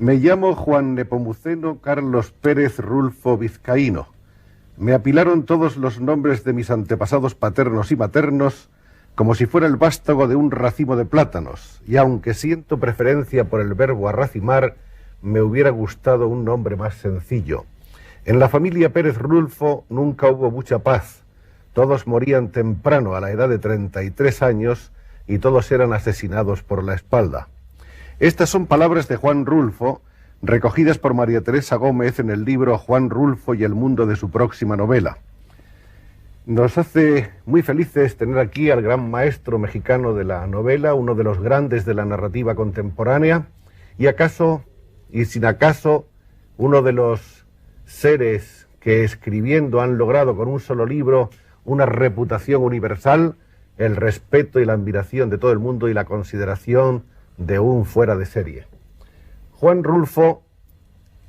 Me llamo Juan Nepomuceno Carlos Pérez Rulfo Vizcaíno. Me apilaron todos los nombres de mis antepasados paternos y maternos como si fuera el vástago de un racimo de plátanos, y aunque siento preferencia por el verbo arracimar, me hubiera gustado un nombre más sencillo. En la familia Pérez Rulfo nunca hubo mucha paz. Todos morían temprano, a la edad de 33 años, y todos eran asesinados por la espalda. Estas son palabras de Juan Rulfo, recogidas por María Teresa Gómez en el libro Juan Rulfo y el mundo de su próxima novela. Nos hace muy felices tener aquí al gran maestro mexicano de la novela, uno de los grandes de la narrativa contemporánea, y acaso, y sin acaso, uno de los seres que escribiendo han logrado con un solo libro una reputación universal, el respeto y la admiración de todo el mundo y la consideración de un fuera de serie. Juan Rulfo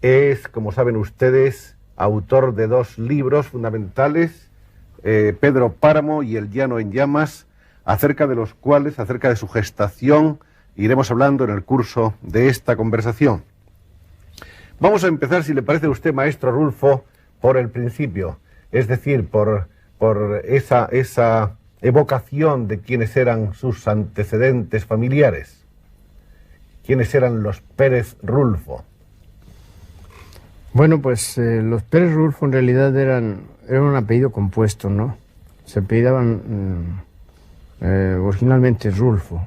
es, como saben ustedes, autor de 2 libros fundamentales, Pedro Páramo y El llano en llamas, acerca de los cuales, acerca de su gestación, iremos hablando en el curso de esta conversación. Vamos a empezar, si le parece a usted, maestro Rulfo, por el principio, es decir, por esa evocación de quiénes eran sus antecedentes familiares. ¿Quiénes eran los Pérez Rulfo? Bueno, pues los Pérez Rulfo en realidad eran un apellido compuesto, ¿no? Se apellidaban originalmente Rulfo.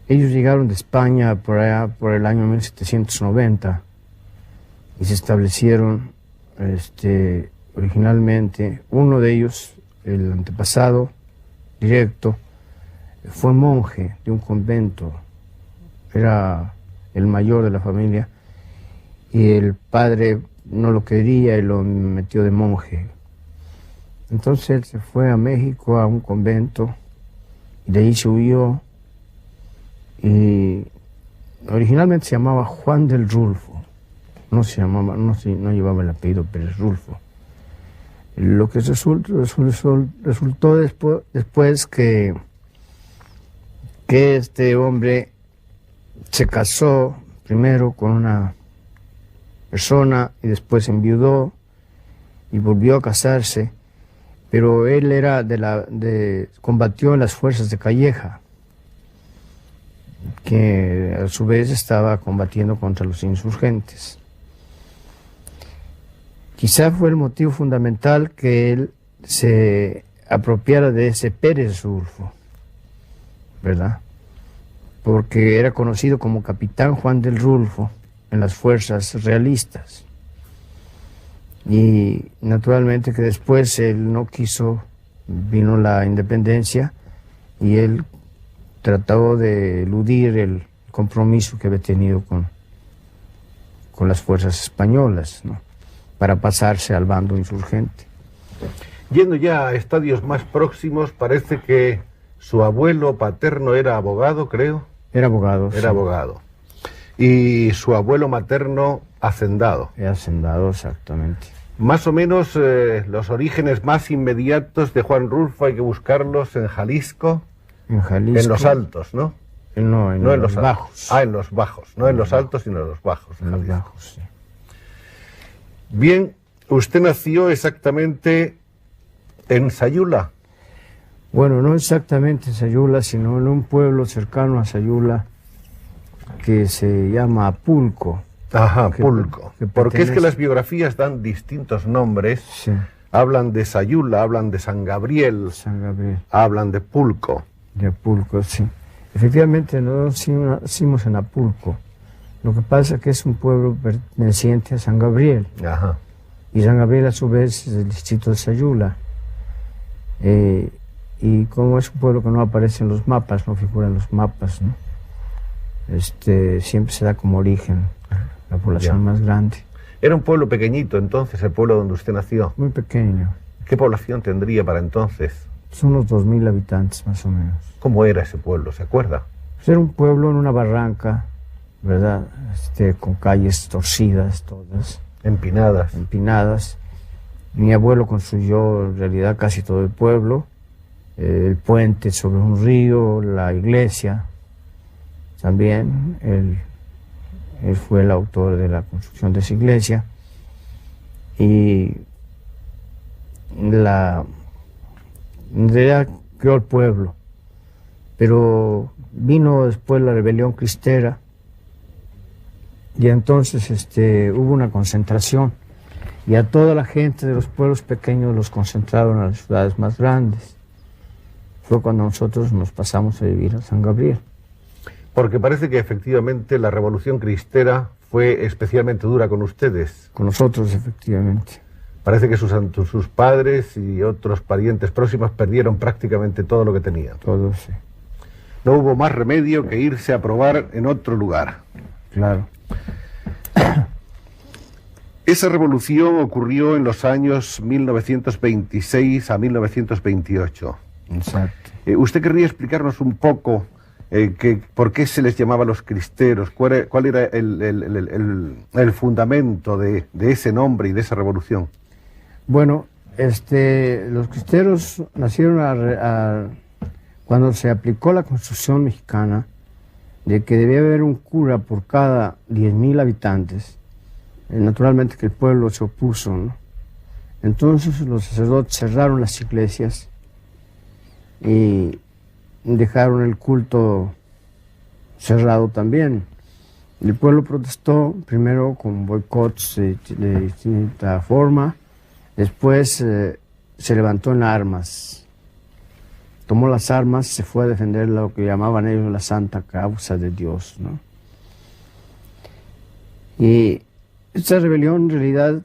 Ellos llegaron de España por allá por el año 1790 y se establecieron originalmente. Uno de ellos, el antepasado directo, fue monje de un convento. Era el mayor de la familia y el padre no lo quería y lo metió de monje. Entonces él se fue a México a un convento y de ahí se huyó y originalmente se llamaba Juan del Rulfo, no llevaba el apellido Pérez Rulfo. Lo que resultó después que este hombre se casó primero con una persona y después enviudó y volvió a casarse, pero él era combatió en las fuerzas de Calleja, que a su vez estaba combatiendo contra los insurgentes. Quizá fue el motivo fundamental que él se apropiara de ese Pérez Rulfo, ¿verdad? Porque era conocido como Capitán Juan del Rulfo en las fuerzas realistas. Y naturalmente que después él no quiso, vino la independencia y él trató de eludir el compromiso que había tenido con las fuerzas españolas, ¿no?, para pasarse al bando insurgente. Yendo ya a estadios más próximos, parece que su abuelo paterno era abogado, creo. Era abogado. Era sí. abogado. Y su abuelo materno, hacendado. Era hacendado, exactamente. Más o menos los orígenes más inmediatos de Juan Rulfo hay que buscarlos en Jalisco. En Jalisco. En los altos, ¿no? No, en los bajos. Ah, en los bajos. No en los altos, sino en los bajos. En los bajos, sí. Bien, usted nació exactamente en Sayula. Bueno, no exactamente en Sayula, sino en un pueblo cercano a Sayula que se llama Apulco. Ajá, Apulco. Porque es que pertenece... las biografías dan distintos nombres. Sí. Hablan de Sayula, hablan de San Gabriel. San Gabriel. Hablan de Pulco. De Apulco, sí. Efectivamente, nosotros nacimos en Apulco. Lo que pasa es que es un pueblo perteneciente a San Gabriel. Ajá. Y San Gabriel, a su vez, es el distrito de Sayula. Y como es un pueblo que no aparece en los mapas, no figura en los mapas, ¿no?, siempre se da como origen la población más grande. Era un pueblo pequeñito entonces, el pueblo donde usted nació. Muy pequeño. ¿Qué población tendría para entonces? Son unos 2000 habitantes más o menos. ¿Cómo era ese pueblo? ¿Se acuerda? Pues era un pueblo en una barranca, ¿verdad? Con calles torcidas todas. Empinadas. Empinadas. Mi abuelo construyó en realidad casi todo el pueblo. El puente sobre un río, la iglesia, también Él fue el autor de la construcción de esa iglesia. Y en realidad creó el pueblo. Pero vino después la rebelión cristera. Y entonces hubo una concentración. Y a toda la gente de los pueblos pequeños los concentraron a las ciudades más grandes. Fue cuando nosotros nos pasamos a vivir a San Gabriel. Porque parece que efectivamente la revolución cristera fue especialmente dura con ustedes. Con nosotros, efectivamente. Parece que sus padres y otros parientes próximos perdieron prácticamente todo lo que tenían. Todo, sí. No hubo más remedio que irse a probar en otro lugar. Claro. Esa revolución ocurrió en los años 1926 a 1928. Exacto. ¿Usted querría explicarnos un poco por qué se les llamaba los cristeros? ¿Cuál era el fundamento de ese nombre y de esa revolución? Bueno, los cristeros nacieron cuando se aplicó la Constitución mexicana de que debía haber un cura por cada 10,000 habitantes. Naturalmente que el pueblo se opuso, ¿no? Entonces los sacerdotes cerraron las iglesias y dejaron el culto cerrado también. El pueblo protestó primero con boicots de distinta forma, después se levantó en armas, tomó las armas, se fue a defender lo que llamaban ellos la santa causa de Dios, ¿no? Y esta rebelión en realidad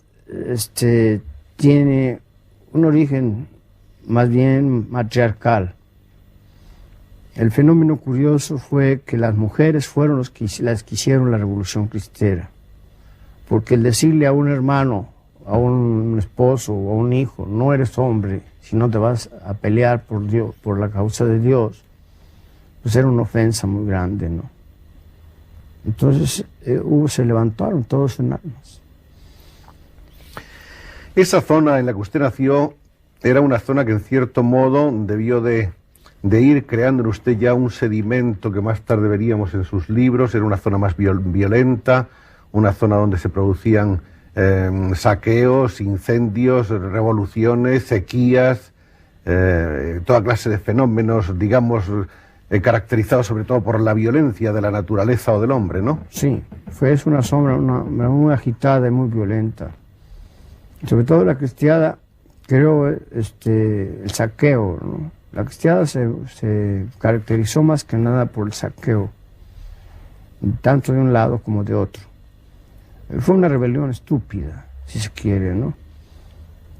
tiene un origen más bien matriarcal. El fenómeno curioso fue que las mujeres fueron las que hicieron la revolución cristera, porque el decirle a un hermano, a un esposo o a un hijo, no eres hombre, si no te vas a pelear por Dios, por la causa de Dios, pues era una ofensa muy grande, ¿no? Entonces se levantaron todos en armas. Esa zona en la que usted nació era una zona que en cierto modo debió de ir creando en usted ya un sedimento que más tarde veríamos en sus libros. Era una zona más violenta, una zona donde se producían saqueos, incendios, revoluciones, sequías, toda clase de fenómenos, digamos, caracterizados sobre todo por la violencia de la naturaleza o del hombre, ¿no? Sí, es una sombra muy agitada y muy violenta. Sobre todo la cristiada creó el saqueo, ¿no? La cristiada se caracterizó más que nada por el saqueo, tanto de un lado como de otro. Fue una rebelión estúpida, si se quiere, ¿no?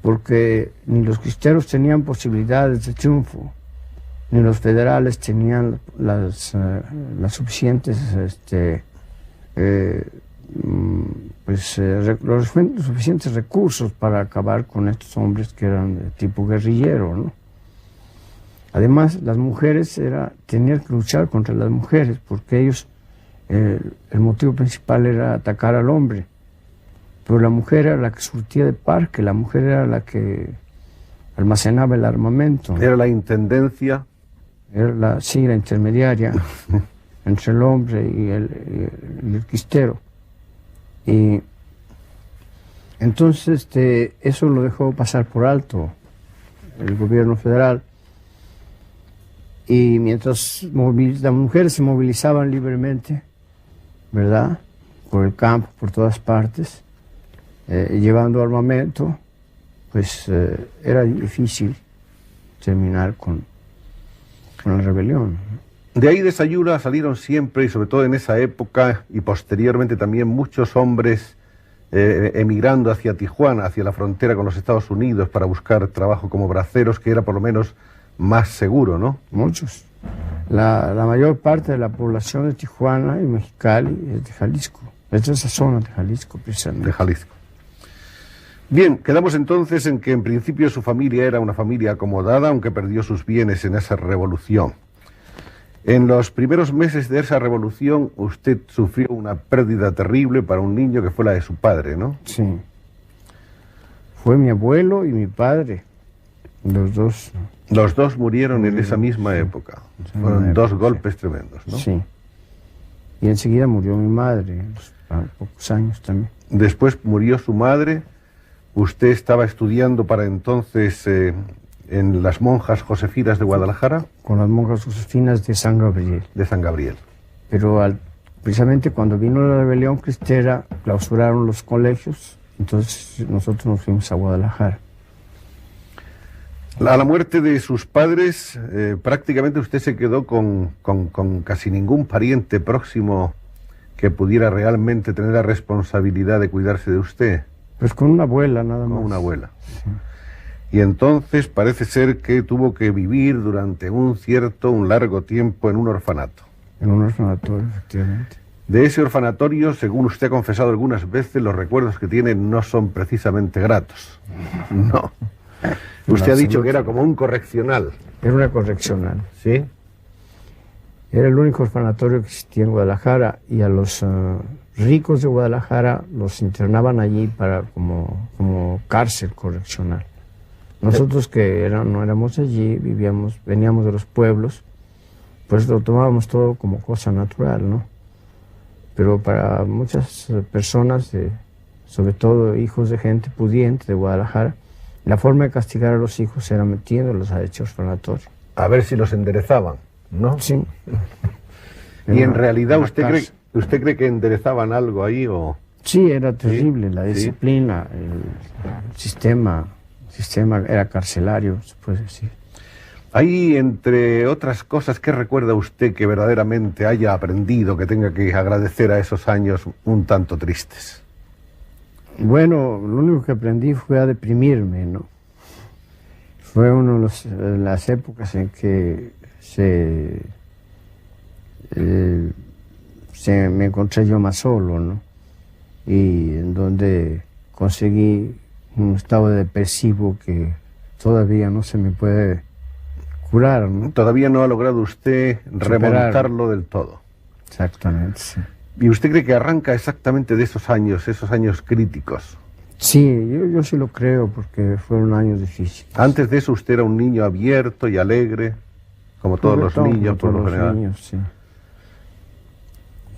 Porque ni los cristeros tenían posibilidades de triunfo, ni los federales tenían las suficientes los suficientes recursos para acabar con estos hombres que eran de tipo guerrillero, ¿no? Además, las mujeres tenían que luchar contra las mujeres, porque ellos, el motivo principal era atacar al hombre. Pero la mujer era la que surtía de parque, la mujer era la que almacenaba el armamento. Era la intendencia. Era la intermediaria entre el hombre y el cristero. Y entonces eso lo dejó pasar por alto el gobierno federal. Y mientras las mujeres se movilizaban libremente, ¿verdad?, por el campo, por todas partes, llevando armamento, pues era difícil terminar con la rebelión. De ahí de Sayula salieron siempre, y sobre todo en esa época, y posteriormente también muchos hombres emigrando hacia Tijuana, hacia la frontera con los Estados Unidos, para buscar trabajo como braceros, que era por lo menos más seguro, ¿no? Muchos. La mayor parte de la población de Tijuana y Mexicali es de Jalisco. Es de esa zona de Jalisco, precisamente. De Jalisco. Bien, quedamos entonces en que en principio su familia era una familia acomodada, aunque perdió sus bienes en esa revolución. En los primeros meses de esa revolución usted sufrió una pérdida terrible para un niño, que fue la de su padre, ¿no? Sí. Fue mi abuelo y mi padre. Los dos. Los dos murieron en esa misma época. Fueron dos golpes tremendos, ¿no? Sí. Y enseguida murió mi madre, pocos años también. Después murió su madre. Usted estaba estudiando para entonces en las monjas josefinas de Guadalajara. Con las monjas josefinas de San Gabriel. De San Gabriel. Pero precisamente cuando vino la rebelión cristera, clausuraron los colegios, entonces nosotros nos fuimos a Guadalajara. A la muerte de sus padres, prácticamente usted se quedó con casi ningún pariente próximo que pudiera realmente tener la responsabilidad de cuidarse de usted. Pues con una abuela nada más. Con una abuela. Sí. Y entonces parece ser que tuvo que vivir durante un largo tiempo en un orfanato. En un orfanatorio, efectivamente. De ese orfanatorio, según usted ha confesado algunas veces, los recuerdos que tiene no son precisamente gratos. No. Usted ha dicho que era como un correccional. Era una correccional. ¿Sí? Era el único orfanatorio que existía en Guadalajara y a los ricos de Guadalajara los internaban allí para como cárcel correccional. Nosotros que no éramos allí, veníamos de los pueblos, pues lo tomábamos todo como cosa natural, ¿no? Pero para muchas personas, sobre todo hijos de gente pudiente de Guadalajara, la forma de castigar a los hijos era metiéndolos a dicho orfanatorio. A ver si los enderezaban, ¿no? Sí. ¿Y en realidad usted cree que enderezaban algo ahí o...? Sí, era terrible, ¿Sí? la disciplina, el sistema era carcelario, se puede decir. Ahí, entre otras cosas, ¿qué recuerda usted que verdaderamente haya aprendido, que tenga que agradecer a esos años un tanto tristes? Bueno, lo único que aprendí fue a deprimirme, ¿no? Fue una de las épocas en que me encontré yo más solo, ¿no? Y en donde conseguí un estado depresivo que todavía no se me puede curar, ¿no? Todavía no ha logrado usted remontarlo del todo. Exactamente, sí. ¿Y usted cree que arranca exactamente de esos años críticos? Sí, yo sí lo creo, porque fueron años difíciles. Antes de eso usted era un niño abierto y alegre, como todos los niños, por lo general. Niños, sí.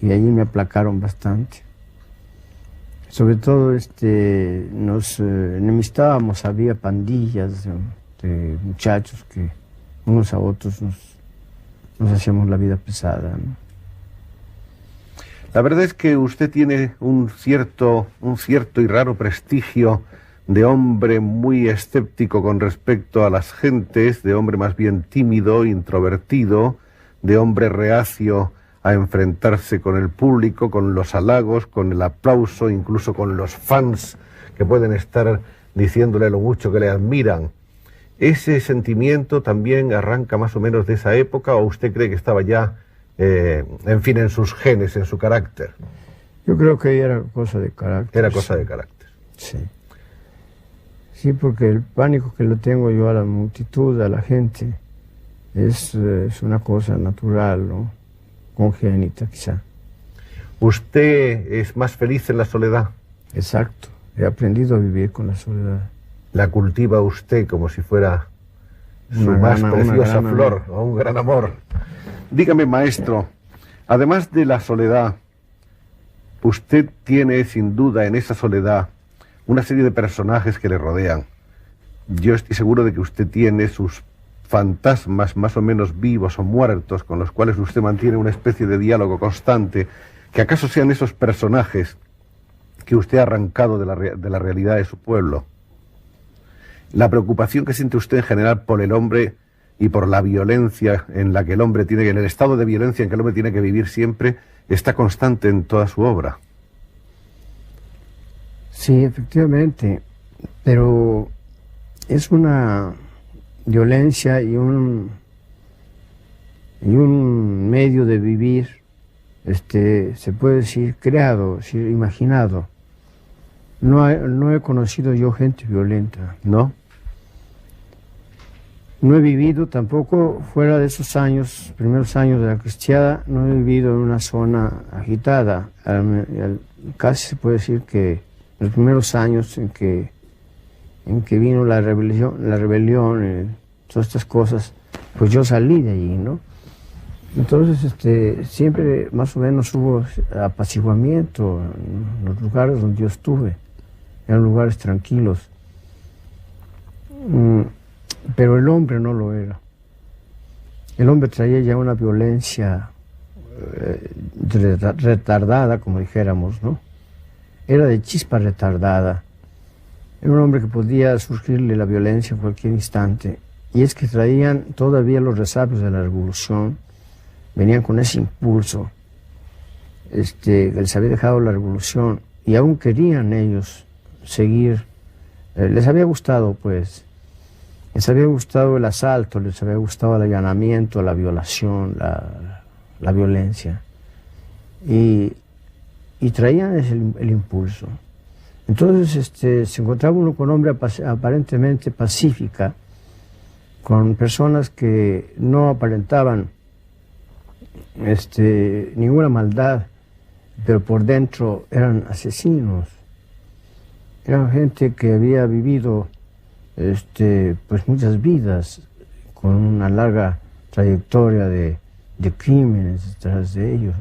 Y allí me aplacaron bastante. Sobre todo nos enemistábamos, había pandillas de muchachos que unos a otros nos hacíamos la vida pesada, ¿no? La verdad es que usted tiene un cierto y raro prestigio de hombre muy escéptico con respecto a las gentes, de hombre más bien tímido, introvertido, de hombre reacio a enfrentarse con el público, con los halagos, con el aplauso, incluso con los fans que pueden estar diciéndole lo mucho que le admiran. ¿Ese sentimiento también arranca más o menos de esa época o usted cree que estaba ya, en fin, en sus genes, en su carácter? Yo creo que era cosa de carácter. Era cosa de carácter. Sí. Sí, porque el pánico que lo tengo yo a la multitud, a la gente, es una cosa natural, ¿no? Congénita, quizá. ¿Usted es más feliz en la soledad? Exacto. He aprendido a vivir con la soledad. ¿La cultiva usted como si fuera su más preciosa flor o un gran amor? Dígame, maestro, además de la soledad, usted tiene sin duda en esa soledad una serie de personajes que le rodean. Yo estoy seguro de que usted tiene sus fantasmas más o menos vivos o muertos con los cuales usted mantiene una especie de diálogo constante, que acaso sean esos personajes que usted ha arrancado de la realidad de su pueblo. La preocupación que siente usted en general por el hombre y por la violencia en la que el hombre tiene, en el estado de violencia en que el hombre tiene que vivir siempre, está constante en toda su obra. Sí, efectivamente, pero es una violencia y un medio de vivir, se puede decir, creado, imaginado. No he conocido yo gente violenta. ¿No? No he vivido tampoco, fuera de esos años, primeros años de la cristiada, no he vivido en una zona agitada. Casi se puede decir que los primeros años en que vino la rebelión, todas estas cosas, pues yo salí de allí, ¿no? Entonces, siempre más o menos hubo apaciguamiento en los lugares donde yo estuve. Eran lugares tranquilos. Pero el hombre no lo era. El hombre traía ya una violencia retardada, como dijéramos, ¿no? Era de chispa retardada. Era un hombre que podía surgirle la violencia en cualquier instante. Y es que traían todavía los resabios de la revolución, venían con ese impulso. Les había dejado la revolución y aún querían ellos seguir. Les había gustado, pues, les había gustado el asalto, les había gustado el allanamiento, la violación, la violencia. Y traían el impulso. Entonces se encontraba uno con hombre aparentemente pacífica, con personas que no aparentaban ninguna maldad, pero por dentro eran asesinos. Eran gente que había vivido pues muchas vidas, con una larga trayectoria de crímenes detrás de ellos.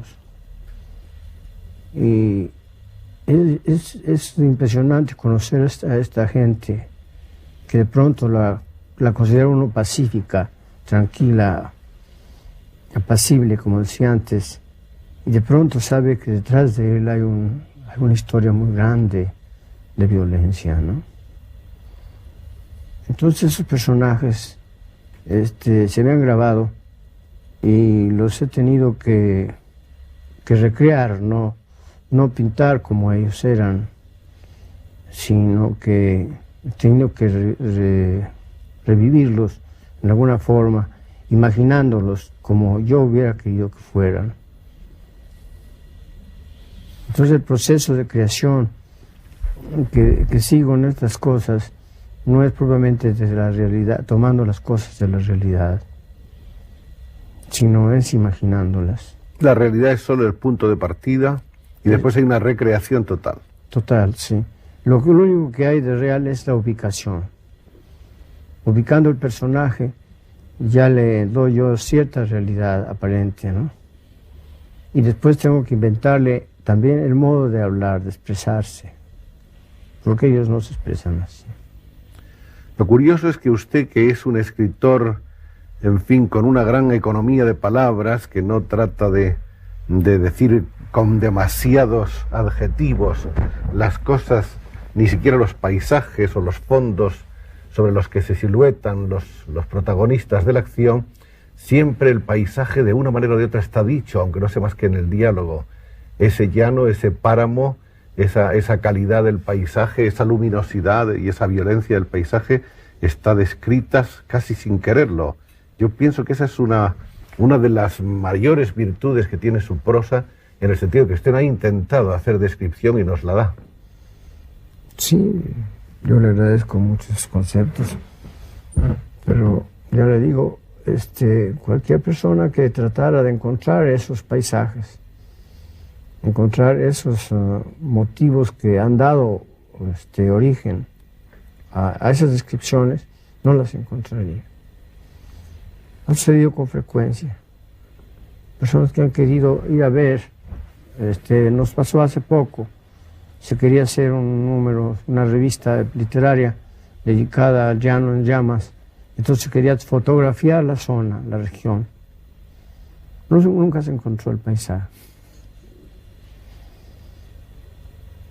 Y es impresionante conocer a esta gente que de pronto la considera uno pacífica, tranquila, apacible, como decía antes, y de pronto sabe que detrás de él hay una historia muy grande de violencia, ¿no? Entonces esos personajes se me han grabado y los he tenido que recrear, no pintar como ellos eran, sino que he tenido que revivirlos en alguna forma, imaginándolos como yo hubiera querido que fueran. Entonces el proceso de creación que sigo en estas cosas no es propiamente desde la realidad, tomando las cosas de la realidad, sino es imaginándolas. La realidad es solo el punto de partida y después hay una recreación total. Total, sí. Lo único que hay de real es la ubicación. Ubicando el personaje, ya le doy yo cierta realidad aparente, ¿no? Y después tengo que inventarle también el modo de hablar, de expresarse, porque ellos no se expresan así. Lo curioso es que usted, que es un escritor, en fin, con una gran economía de palabras, que no trata de decir con demasiados adjetivos las cosas, ni siquiera los paisajes o los fondos sobre los que se siluetan los protagonistas de la acción, siempre el paisaje de una manera o de otra está dicho, aunque no sea más que en el diálogo. Ese llano, ese páramo, esa calidad del paisaje, esa luminosidad y esa violencia del paisaje está descritas casi sin quererlo. Yo pienso que esa es una de las mayores virtudes que tiene su prosa, en el sentido que usted ha intentado hacer descripción y nos la da. Sí, yo le agradezco muchos conceptos, pero ya le digo, cualquier persona que tratara de encontrar esos paisajes, encontrar esos motivos que han dado origen a esas descripciones, no las encontraría. Ha sucedido con frecuencia. Personas que han querido ir a ver, nos pasó hace poco, se quería hacer un número, una revista literaria dedicada al llano en llamas, entonces se quería fotografiar la zona, la región. Nunca se encontró el paisaje.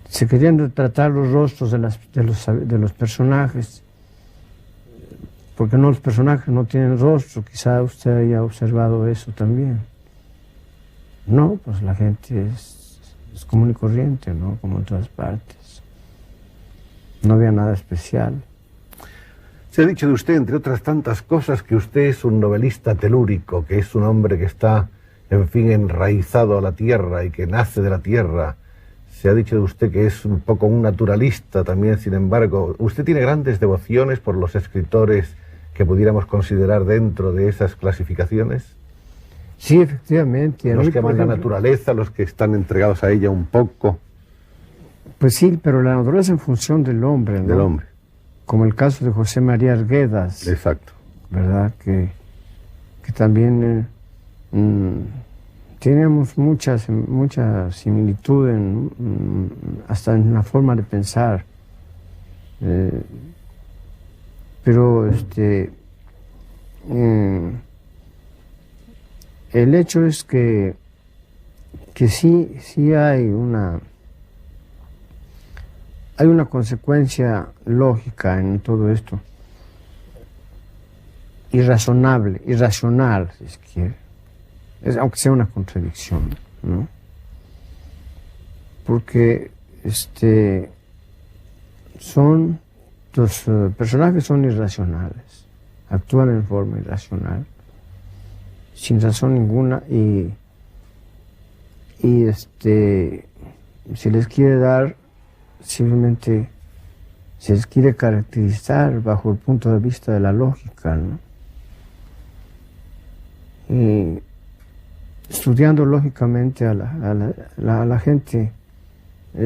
Se querían retratar los rostros de los personajes, porque los personajes no tienen rostro, quizá usted haya observado eso también. No, pues la gente es común y corriente, ¿no? Como en todas partes. No había nada especial. Se ha dicho de usted, entre otras tantas cosas, que usted es un novelista telúrico, que es un hombre que está, en fin, enraizado a la tierra y que nace de la tierra. Se ha dicho de usted que es un poco un naturalista también, sin embargo. ¿Usted tiene grandes devociones por los escritores que pudiéramos considerar dentro de esas clasificaciones? Sí, efectivamente. Los que aman la naturaleza, los que están entregados a ella un poco. Pues sí, pero la naturaleza en función del hombre, ¿no? Del hombre. Como el caso de José María Arguedas. Exacto. ¿Verdad? Que también tenemos mucha similitud hasta en la forma de pensar. Pero el hecho es que sí hay una consecuencia lógica en todo esto, irracional, si se quiere, aunque sea una contradicción, ¿no? Porque los personajes son irracionales, actúan en forma irracional, sin razón ninguna, y se les quiere dar, simplemente se les quiere caracterizar bajo el punto de vista de la lógica, ¿no? Y estudiando lógicamente a la gente,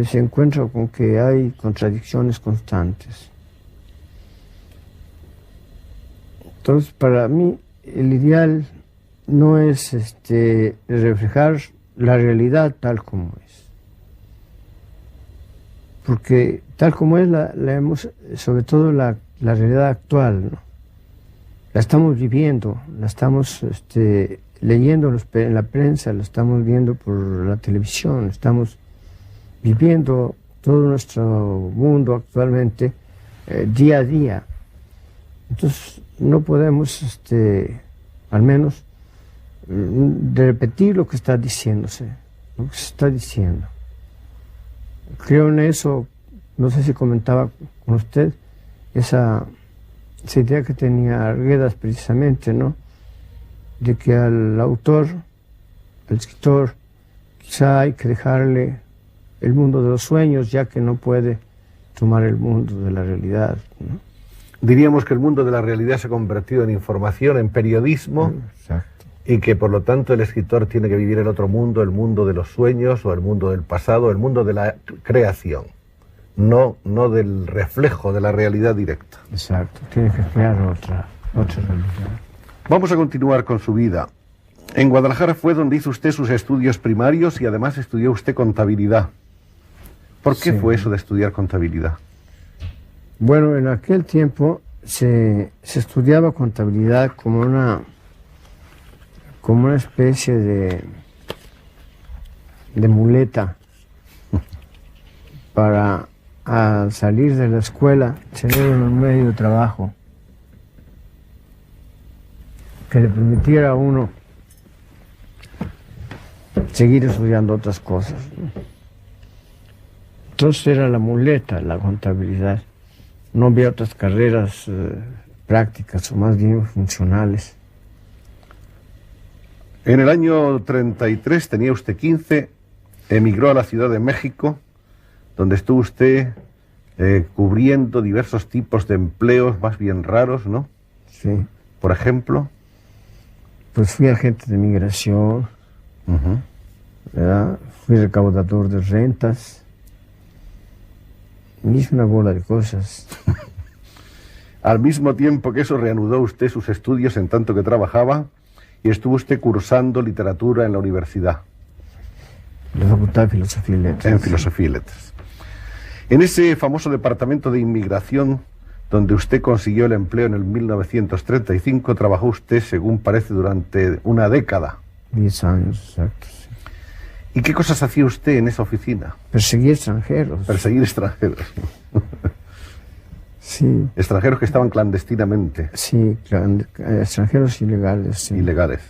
se encuentra con que hay contradicciones constantes. Entonces, para mí, el ideal no es reflejar la realidad tal como es. Porque tal como es, la hemos, sobre todo la realidad actual, ¿no? La estamos viviendo, la estamos leyendo en la prensa, la estamos viendo por la televisión, estamos viviendo todo nuestro mundo actualmente día a día. Entonces no podemos, al menos, de repetir lo que está diciéndose, lo que se está diciendo. Creo en eso, no sé si comentaba con usted, esa idea que tenía Arguedas precisamente, ¿no? De que al autor, al escritor, quizá hay que dejarle el mundo de los sueños, ya que no puede tomar el mundo de la realidad, ¿no? Diríamos que el mundo de la realidad se ha convertido en información, en periodismo. Exacto. Y que por lo tanto el escritor tiene que vivir el otro mundo, el mundo de los sueños o el mundo del pasado, el mundo de la creación, no del reflejo de la realidad directa. Exacto, tiene que crear otra realidad. Vamos a continuar con su vida. En Guadalajara fue donde hizo usted sus estudios primarios y además estudió usted contabilidad. ¿Por qué fue eso de estudiar contabilidad? Bueno, en aquel tiempo se estudiaba contabilidad como una especie de muleta para, al salir de la escuela, tener un medio de trabajo que le permitiera a uno seguir estudiando otras cosas, ¿no? Entonces era la muleta, la contabilidad. No había otras carreras prácticas o más bien funcionales. En el año 33 tenía usted 15, emigró a la Ciudad de México, donde estuvo usted cubriendo diversos tipos de empleos más bien raros, ¿no? Sí. Por ejemplo. Pues fui agente de migración, ¿verdad? Fui recaudador de rentas, y hice una bola de cosas. Al mismo tiempo que eso, reanudó usted sus estudios en tanto que trabajaba y estuvo usted cursando literatura en la universidad. La Facultad de Filosofía y Letras. En Filosofía y Letras. En ese famoso departamento de inmigración, donde usted consiguió el empleo en el 1935, trabajó usted, según parece, durante una década. 10 años, exacto. Sí. ¿Y qué cosas hacía usted en esa oficina? Perseguir extranjeros. Perseguir extranjeros. Sí. Extranjeros que estaban clandestinamente. Sí, extranjeros ilegales. Sí. Ilegales.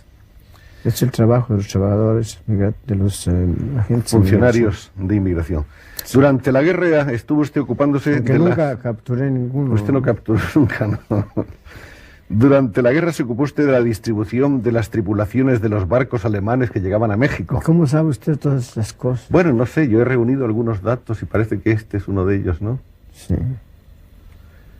Es el trabajo de los trabajadores, de los agentes funcionarios de inmigración. Sí. Durante la guerra estuvo usted ocupándose aunque nunca capturé ninguno. Usted no capturó nunca, ¿no? Durante la guerra se ocupó usted de la distribución de las tripulaciones de los barcos alemanes que llegaban a México. ¿Cómo sabe usted todas estas cosas? Bueno, no sé, yo he reunido algunos datos y parece que este es uno de ellos, ¿no? Sí.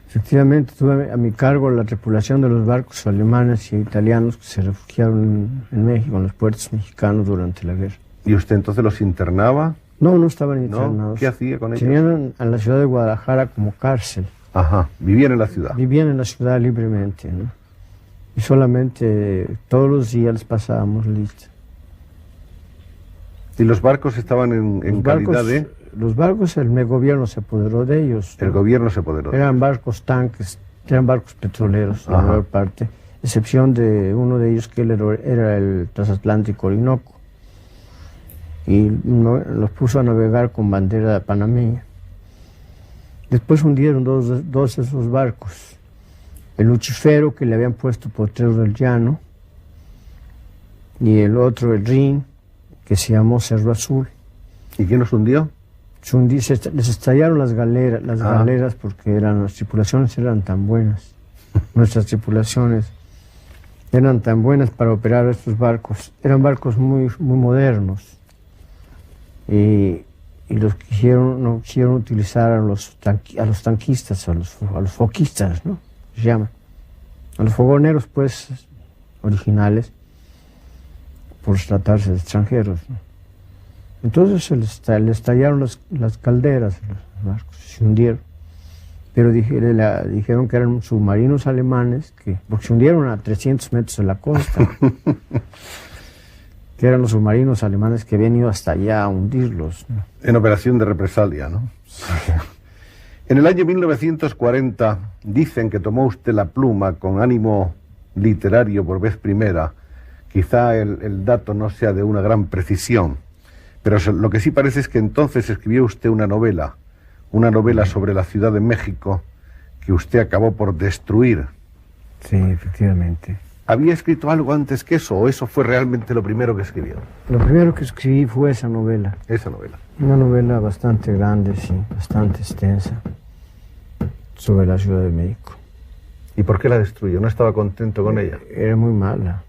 Efectivamente, tuve a mi cargo la tripulación de los barcos alemanes y italianos que se refugiaron en México, en los puertos mexicanos durante la guerra. ¿Y usted entonces los internaba? No, no estaban internados. ¿No? ¿Qué hacía con ellos? Tenían a la ciudad de Guadalajara como cárcel. Ajá, vivían en la ciudad. Vivían en la ciudad libremente, ¿no? Y solamente todos los días les pasábamos lista. ¿Y los barcos estaban en calidad de...? Los barcos, el gobierno se apoderó de ellos. El gobierno se apoderó. Eran barcos tanques, eran barcos petroleros, la mayor parte, excepción de uno de ellos que era el transatlántico Orinoco. Y los puso a navegar con bandera panameña. Después hundieron dos de esos barcos. El Lucifero, que le habían puesto Potrero del Llano, y el otro, el Rin, que se llamó Cerro Azul. ¿Y quién los hundió? Les estallaron las galeras porque las tripulaciones eran tan buenas. Nuestras tripulaciones eran tan buenas para operar estos barcos. Eran barcos muy modernos. Y no quisieron utilizar a los tanquistas, a los foquistas, ¿no? Se llaman. A los fogoneros, pues, originales, por tratarse de extranjeros, ¿no? Entonces le estallaron las calderas, los barcos, se hundieron. Pero dijeron que eran submarinos alemanes, porque se hundieron a 300 metros de la costa. Que eran los submarinos alemanes que habían ido hasta allá a hundirlos, ¿no? En operación de represalia, ¿no? Sí. En el año 1940 dicen que tomó usted la pluma con ánimo literario por vez primera. Quizá el dato no sea de una gran precisión, pero lo que sí parece es que entonces escribió usted una novela sobre la Ciudad de México que usted acabó por destruir. Sí, efectivamente. ¿Había escrito algo antes que eso o eso fue realmente lo primero que escribió? Lo primero que escribí fue esa novela. Esa novela. Una novela bastante grande, sí, bastante extensa, sobre la Ciudad de México. ¿Y por qué la destruyó? ¿No estaba contento con ella? Era muy mala.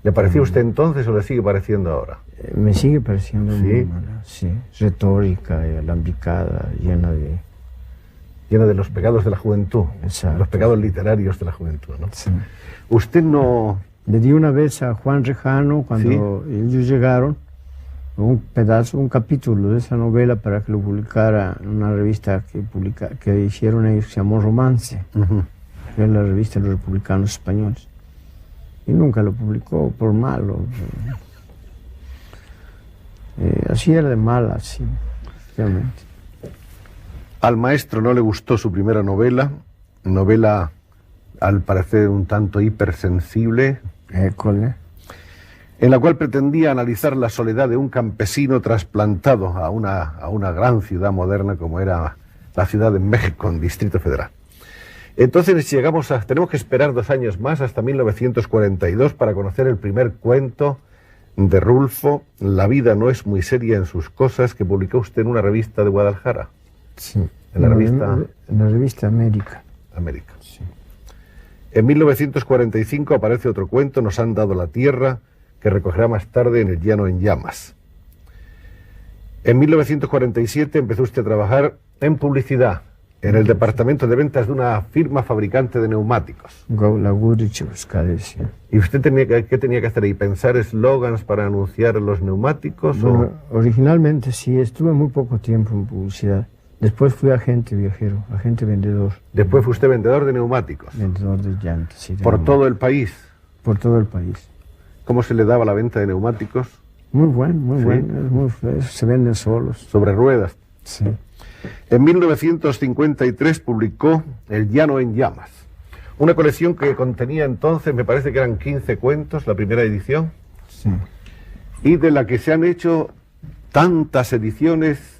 ¿Le parecía usted entonces o le sigue pareciendo ahora? Me sigue pareciendo muy mala, sí. Retórica y alambicada, llena de los pecados de la juventud. Exacto. Los pecados literarios de la juventud, ¿no? Sí. Usted no... Le di una vez a Juan Rejano, cuando ellos llegaron, un capítulo de esa novela para que lo publicara en una revista que hicieron ellos, que se llamó Romance, que es la revista de los republicanos españoles. Y nunca lo publicó por malo. Así era de mala, sí, realmente. Al maestro no le gustó su primera novela al parecer un tanto hipersensible, en la cual pretendía analizar la soledad de un campesino trasplantado a una gran ciudad moderna como era la Ciudad de México, en Distrito Federal. Entonces tenemos que esperar 2 años más, hasta 1942, para conocer el primer cuento de Rulfo, La vida no es muy seria en sus cosas, que publicó usted en una revista de Guadalajara. Sí. En la revista América. América. Sí. En 1945 aparece otro cuento, Nos han dado la tierra, que recogerá más tarde en El llano en llamas. En 1947 empezó usted a trabajar en publicidad, en el departamento de ventas de una firma fabricante de neumáticos. La Goodrich Euskadi. ¿Y usted qué tenía que hacer ahí? ¿Pensar eslogans para anunciar los neumáticos? Bueno, originalmente sí, estuve muy poco tiempo en publicidad. Después fui agente viajero, agente vendedor. Después fue usted vendedor de neumáticos. Vendedor de llantas, sí. ¿Por todo el país? Por todo el país. ¿Cómo se le daba la venta de neumáticos? Muy bueno, muy bueno. Se venden solos. ¿Sobre ruedas? Sí. En 1953 publicó El llano en llamas, una colección que contenía entonces, me parece que eran 15 cuentos, la primera edición. Sí. Y de la que se han hecho tantas ediciones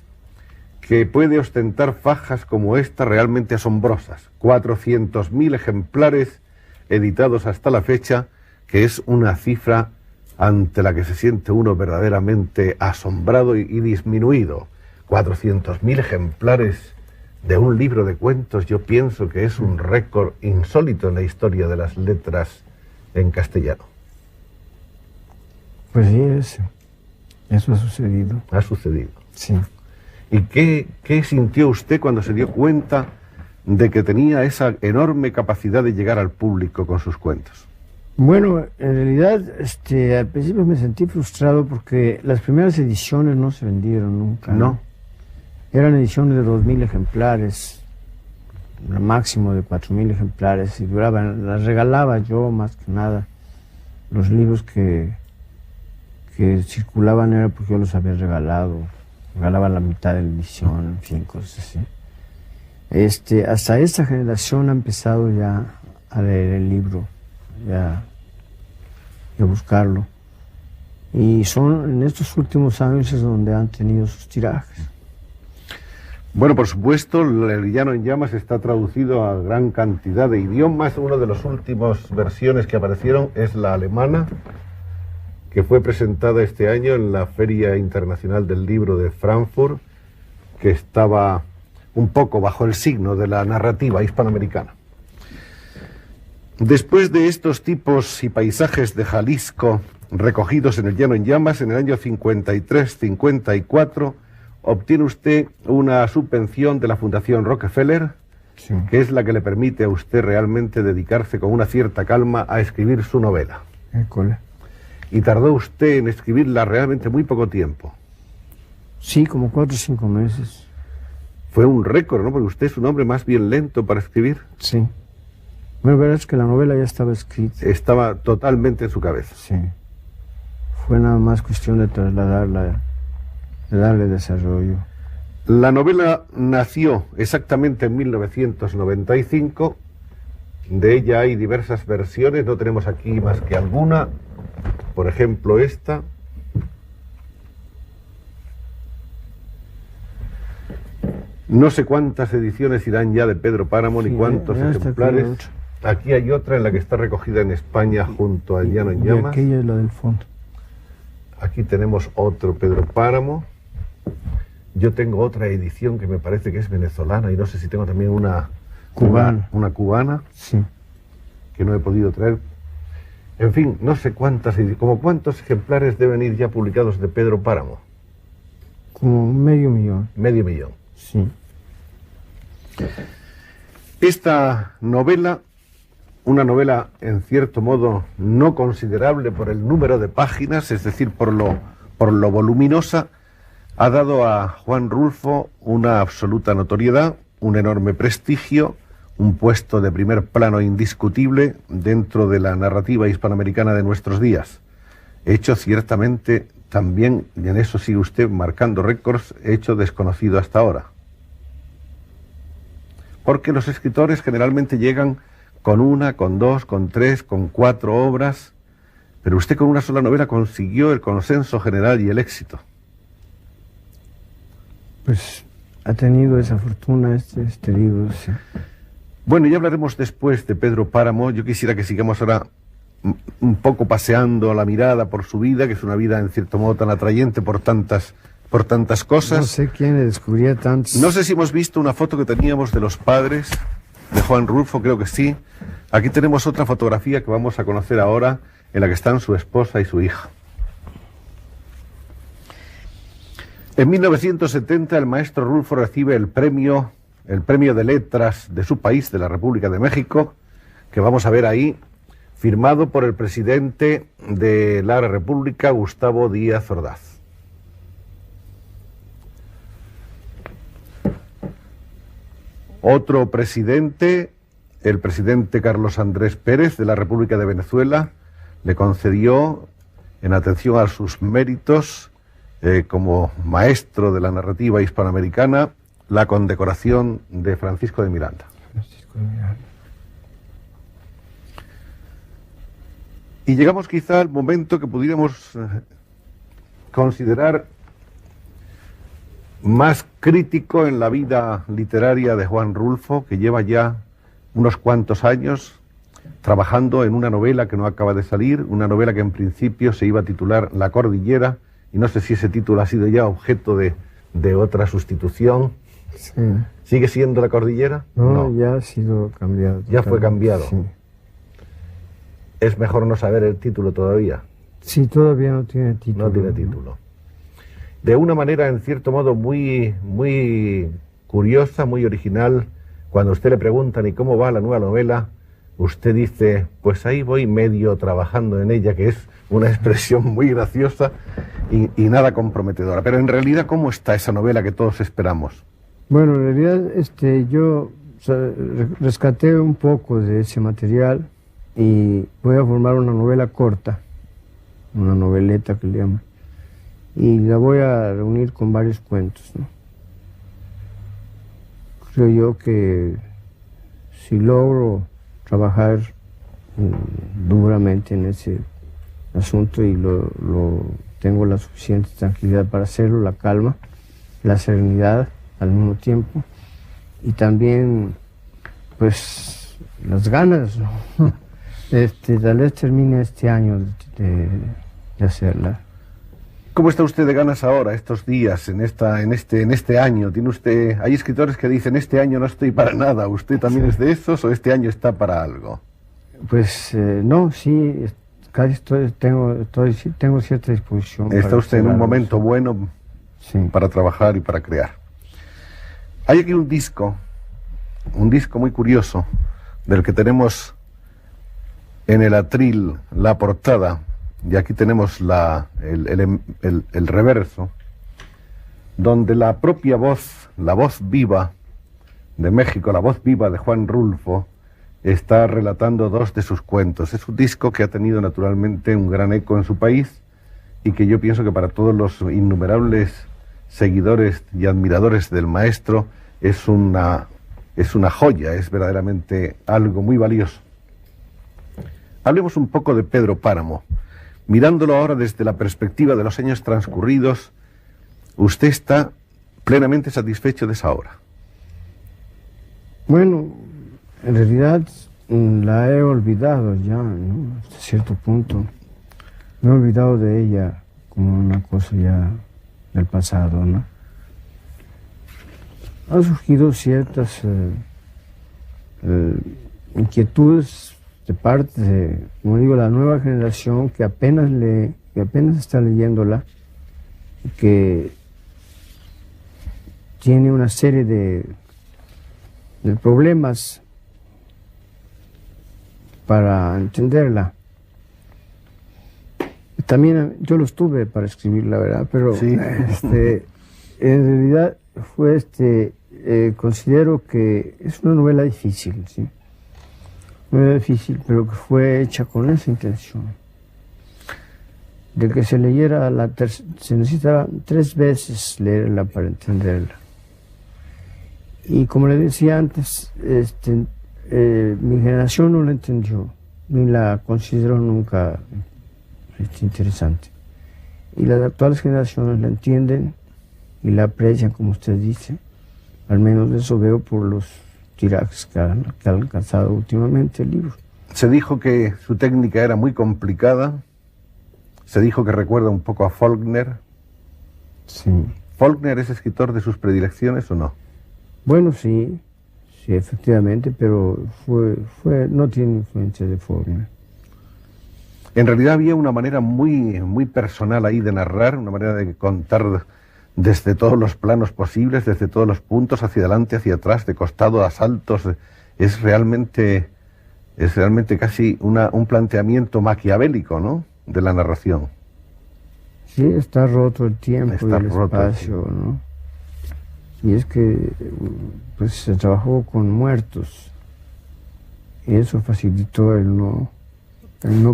que puede ostentar fajas como esta realmente asombrosas. 400.000 ejemplares editados hasta la fecha, que es una cifra ante la que se siente uno verdaderamente asombrado y disminuido. 400.000 ejemplares de un libro de cuentos, yo pienso que es un récord insólito en la historia de las letras en castellano. Pues sí, eso ha sucedido. Ha sucedido. Sí. ¿Y qué sintió usted cuando se dio cuenta de que tenía esa enorme capacidad de llegar al público con sus cuentos? Bueno, en realidad al principio me sentí frustrado porque las primeras ediciones no se vendieron nunca. ¿No? Eran ediciones de 2.000 ejemplares. máximo de 4.000 ejemplares y duraban, las regalaba yo más que nada. Los libros que circulaban era porque yo los había regalado, regalaba la mitad de la edición, en fin, cosas así. Hasta esta generación ha empezado ya a leer el libro, ya a buscarlo. Y son en estos últimos años es donde han tenido sus tirajes. Bueno, por supuesto, El Llano en Llamas está traducido a gran cantidad de idiomas. Una de las últimas versiones que aparecieron es la alemana, que fue presentada este año en la Feria Internacional del Libro de Frankfurt, que estaba un poco bajo el signo de la narrativa hispanoamericana. Después de estos tipos y paisajes de Jalisco recogidos en El Llano en Llamas, en el año 53-54, obtiene usted una subvención de la Fundación Rockefeller, sí, que es la que le permite a usted realmente dedicarse con una cierta calma a escribir su novela. Y tardó usted en escribirla realmente muy poco tiempo. Sí, como 4 o 5 meses. Fue un récord, ¿no? Porque usted es un hombre más bien lento para escribir. Sí. Bueno, la verdad es que la novela ya estaba escrita. Estaba totalmente en su cabeza. Sí. Fue nada más cuestión de trasladarla, de darle desarrollo. La novela nació exactamente en 1995. De ella hay diversas versiones, no tenemos aquí más que alguna. Por ejemplo, esta. No sé cuántas ediciones irán ya de Pedro Páramo, ni cuántos ejemplares. Aquí hay otra en la que está recogida en España junto a El Llano en Llamas. Aquella es la del fondo. Aquí tenemos otro Pedro Páramo. Yo tengo otra edición que me parece que es venezolana y no sé si tengo también una cubana. Una cubana, sí, que no he podido traer. En fin, no sé cuántas, como cuántos ejemplares deben ir ya publicados de Pedro Páramo. Como 500.000. 500.000. Sí. Esta novela, una novela en cierto modo no considerable por el número de páginas, es decir, por lo voluminosa, ha dado a Juan Rulfo una absoluta notoriedad, un enorme prestigio, un puesto de primer plano indiscutible dentro de la narrativa hispanoamericana de nuestros días. Hecho ciertamente también, y en eso sigue usted marcando récords, hecho desconocido hasta ahora. Porque los escritores generalmente llegan con 1, con 2, con 3, con 4 obras, pero usted con una sola novela consiguió el consenso general y el éxito. Pues ha tenido esa fortuna este libro, sí. Bueno, ya hablaremos después de Pedro Páramo. Yo quisiera que sigamos ahora un poco paseando la mirada por su vida, que es una vida en cierto modo tan atrayente por tantas cosas. No sé quién le descubría tantos. No sé si hemos visto una foto que teníamos de los padres de Juan Rulfo, creo que sí. Aquí tenemos otra fotografía que vamos a conocer ahora, en la que están su esposa y su hija. En 1970 el maestro Rulfo recibe el premio de letras de su país, de la República de México, que vamos a ver ahí, firmado por el presidente de la República, Gustavo Díaz Ordaz. Otro presidente, el presidente Carlos Andrés Pérez de la República de Venezuela, le concedió, en atención a sus méritos como maestro de la narrativa hispanoamericana, la condecoración de Francisco de Miranda. Francisco de Miranda. Y llegamos quizá al momento que pudiéramos considerar más crítico en la vida literaria de Juan Rulfo, que lleva ya unos cuantos años trabajando en una novela que no acaba de salir, una novela que en principio se iba a titular La Cordillera, y no sé si ese título ha sido ya objeto de otra sustitución. Sí. ¿Sigue siendo La Cordillera? No, ya ha sido cambiado. Ya fue cambiado. Sí. Es mejor no saber el título todavía. Sí, todavía no tiene título. No tiene título. De una manera, en cierto modo, muy curiosa, muy original, cuando a usted le preguntan ¿y cómo va la nueva novela?, usted dice, pues ahí voy medio trabajando en ella, que es una expresión muy graciosa y nada comprometedora. Pero en realidad, ¿cómo está esa novela que todos esperamos? Bueno, en realidad yo sea, rescaté un poco de ese material y voy a formar una novela corta, una noveleta que le llaman, y la voy a reunir con varios cuentos, ¿no? Creo yo que si logro trabajar duramente en ese asunto y tengo la suficiente tranquilidad para hacerlo, la calma, la serenidad al mismo tiempo, y también pues las ganas, ¿no? Tal vez termine este año de hacerla. ¿Cómo está usted de ganas ahora, estos días, en este año? ¿Tiene usted, hay escritores que dicen, este año no estoy para nada, ¿usted también es de esos o este año está para algo? Pues no, sí, casi tengo cierta disposición. ¿Está usted en un momento bueno para trabajar y para crear? Hay aquí un disco muy curioso, del que tenemos en el atril la portada, y aquí tenemos el reverso, donde la propia voz, la voz viva de México, la voz viva de Juan Rulfo, está relatando dos de sus cuentos. Es un disco que ha tenido naturalmente un gran eco en su país y que yo pienso que para todos los innumerables seguidores y admiradores del maestro es una joya, es verdaderamente algo muy valioso. Hablemos un poco de Pedro Páramo. Mirándolo ahora desde la perspectiva de los años transcurridos, ¿usted está plenamente satisfecho de esa obra? Bueno, en realidad la he olvidado ya, ¿no? Hasta cierto punto. Me he olvidado de ella como una cosa ya del pasado, ¿no? Han surgido ciertas inquietudes de parte de, como digo, la nueva generación que apenas está leyéndola, que tiene una serie de problemas para entenderla. También yo los tuve para escribir, la verdad, pero sí. En realidad considero que es una novela difícil, ¿sí? Una novela difícil, pero que fue hecha con esa intención, de que se leyera se necesitaba 3 veces leerla para entenderla. Y como le decía antes, mi generación no la entendió, ni la consideró nunca interesante. Y las actuales generaciones la entienden y la aprecian, como usted dice. Al menos eso veo por los tirajes que ha alcanzado últimamente el libro. Se dijo que su técnica era muy complicada. Se dijo que recuerda un poco a Faulkner. Sí. ¿Faulkner es escritor de sus predilecciones o no? Bueno, sí, efectivamente, pero no tiene influencia de Faulkner. En realidad había una manera muy personal ahí de narrar, una manera de contar desde todos los planos posibles, desde todos los puntos, hacia adelante, hacia atrás, de costado, a saltos. Es realmente casi un planteamiento maquiavélico, ¿no?, de la narración. Sí, está roto el tiempo y el espacio, ¿no? Y es que pues se trabajó con muertos y eso facilitó el no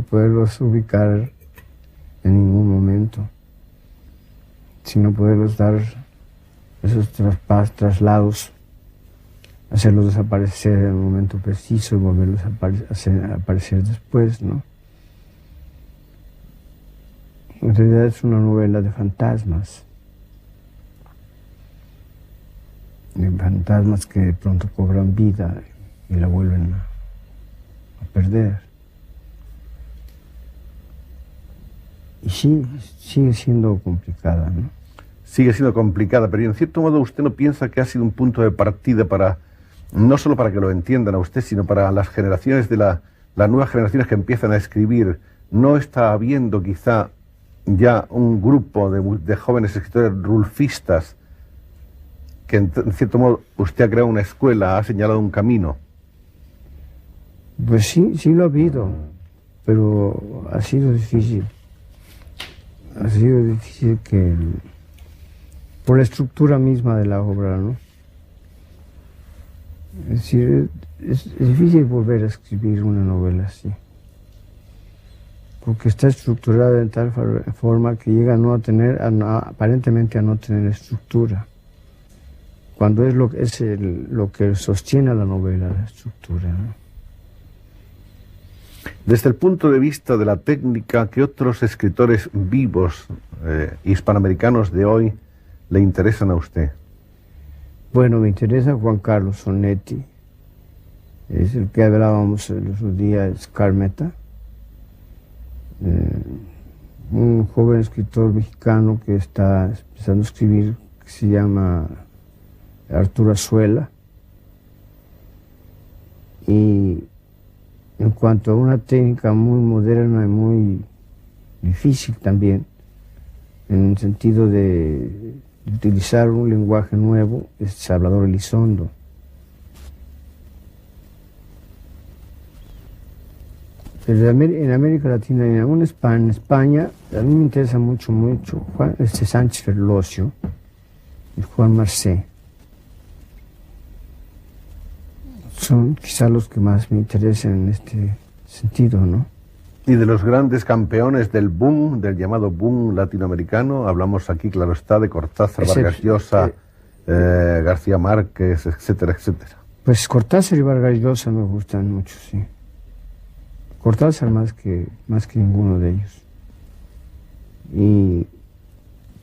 poderlos ubicar en ningún momento, sino poderlos dar esos traslados, hacerlos desaparecer en el momento preciso y volverlos a aparecer después, ¿no? En realidad es una novela de fantasmas que de pronto cobran vida y la vuelven a perder. Y sí, sigue siendo complicada, ¿no? Sigue siendo complicada, pero en cierto modo usted no piensa que ha sido un punto de partida para, no solo para que lo entiendan a usted, sino para las generaciones las nuevas generaciones que empiezan a escribir. ¿No está habiendo quizá ya un grupo de jóvenes escritores rulfistas que en cierto modo usted ha creado una escuela, ha señalado un camino? Pues sí lo ha habido, pero ha sido difícil. Ha sido difícil por la estructura misma de la obra, ¿no? Es decir, es difícil volver a escribir una novela así, porque está estructurada de tal forma que llega a no tener, aparentemente a no tener estructura, cuando es lo que sostiene a la novela, la estructura, ¿no? Desde el punto de vista de la técnica, ¿qué otros escritores vivos hispanoamericanos de hoy le interesan a usted? Bueno, me interesa Juan Carlos Onetti, es el que hablábamos el otro día, Carmeta, un joven escritor mexicano que está empezando a escribir, que se llama Arturo Azuela. Y en cuanto a una técnica muy moderna y muy difícil también, en el sentido de utilizar un lenguaje nuevo, es Salvador Elizondo. Pero en América Latina y aún en España, a mí me interesa mucho Sánchez Ferlosio y Juan Marcé. Son quizá los que más me interesan en este sentido, ¿no? Y de los grandes campeones del boom, del llamado boom latinoamericano, hablamos aquí, claro está, de Cortázar, Vargas Llosa, García Márquez, etcétera, etcétera. Pues Cortázar y Vargas Llosa me gustan mucho, sí. Cortázar más que ninguno de ellos. Y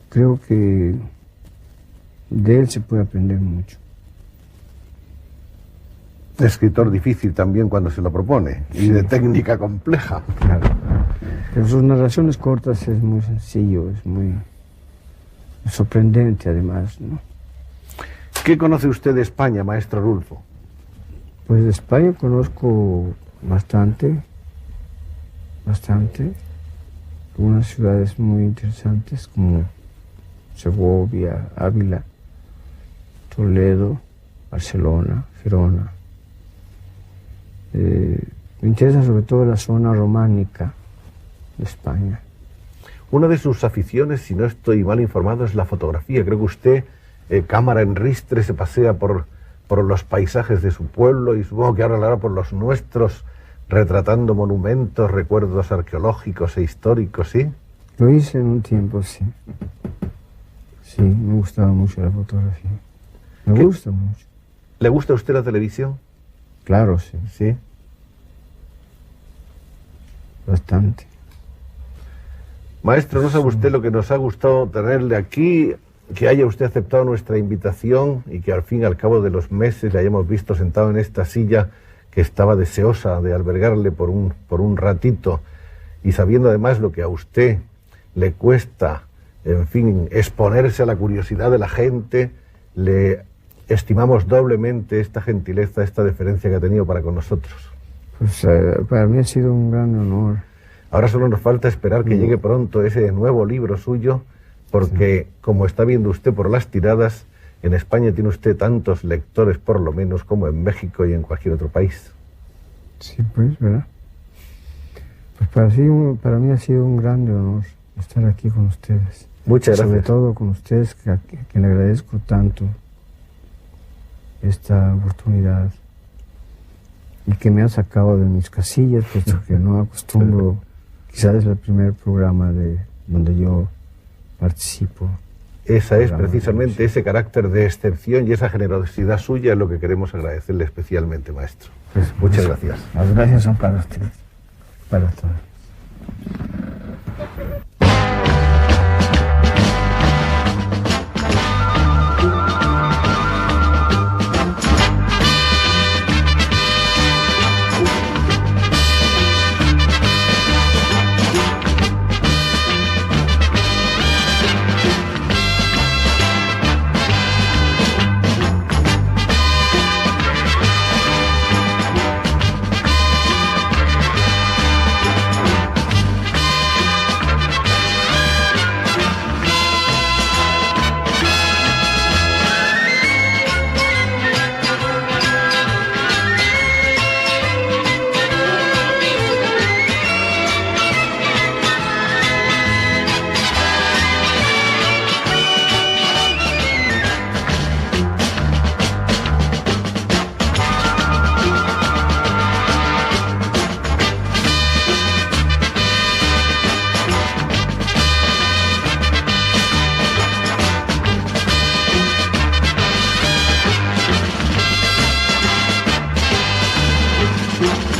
creo que de él se puede aprender mucho. Escritor difícil también cuando se lo propone, y de técnica compleja. Claro. Pero sus narraciones cortas es muy sencillo, es muy sorprendente además, ¿no? ¿Qué conoce usted de España, maestro Rulfo? Pues de España conozco bastante. Algunas ciudades muy interesantes como Segovia, Ávila, Toledo, Barcelona, Gerona. Me interesa sobre todo la zona románica de España. Una de sus aficiones, si no estoy mal informado, es la fotografía. Creo que usted, cámara en ristre, se pasea por los paisajes de su pueblo y supongo que ahora lo hará por los nuestros, retratando monumentos, recuerdos arqueológicos e históricos, ¿sí? Lo hice en un tiempo, sí. Sí, me gustaba mucho la fotografía. Me gusta mucho. ¿Le gusta a usted la televisión? Claro, sí. ¿Sí? Bastante. Maestro, ¿no sabe usted lo que nos ha gustado tenerle aquí? Que haya usted aceptado nuestra invitación y que al fin y al cabo de los meses le hayamos visto sentado en esta silla que estaba deseosa de albergarle por un ratito, y sabiendo además lo que a usted le cuesta, en fin, exponerse a la curiosidad de la gente, le estimamos doblemente esta gentileza, esta deferencia que ha tenido para con nosotros. Pues para mí ha sido un gran honor. Ahora solo nos falta esperar que llegue pronto ese nuevo libro suyo, porque como está viendo usted por las tiradas, en España tiene usted tantos lectores por lo menos como en México y en cualquier otro país. Sí, pues, ¿verdad? Pues para mí ha sido un gran honor estar aquí con ustedes. Muchas gracias. Sobre todo con ustedes, a quien le agradezco tanto esta oportunidad y que me ha sacado de mis casillas, puesto que no acostumbro, quizás es el primer programa donde yo participo. Esa es precisamente ese carácter de excepción y esa generosidad suya es lo que queremos agradecerle especialmente, maestro. Pues, muchas gracias. Las gracias son para ustedes, para todos. Thank you.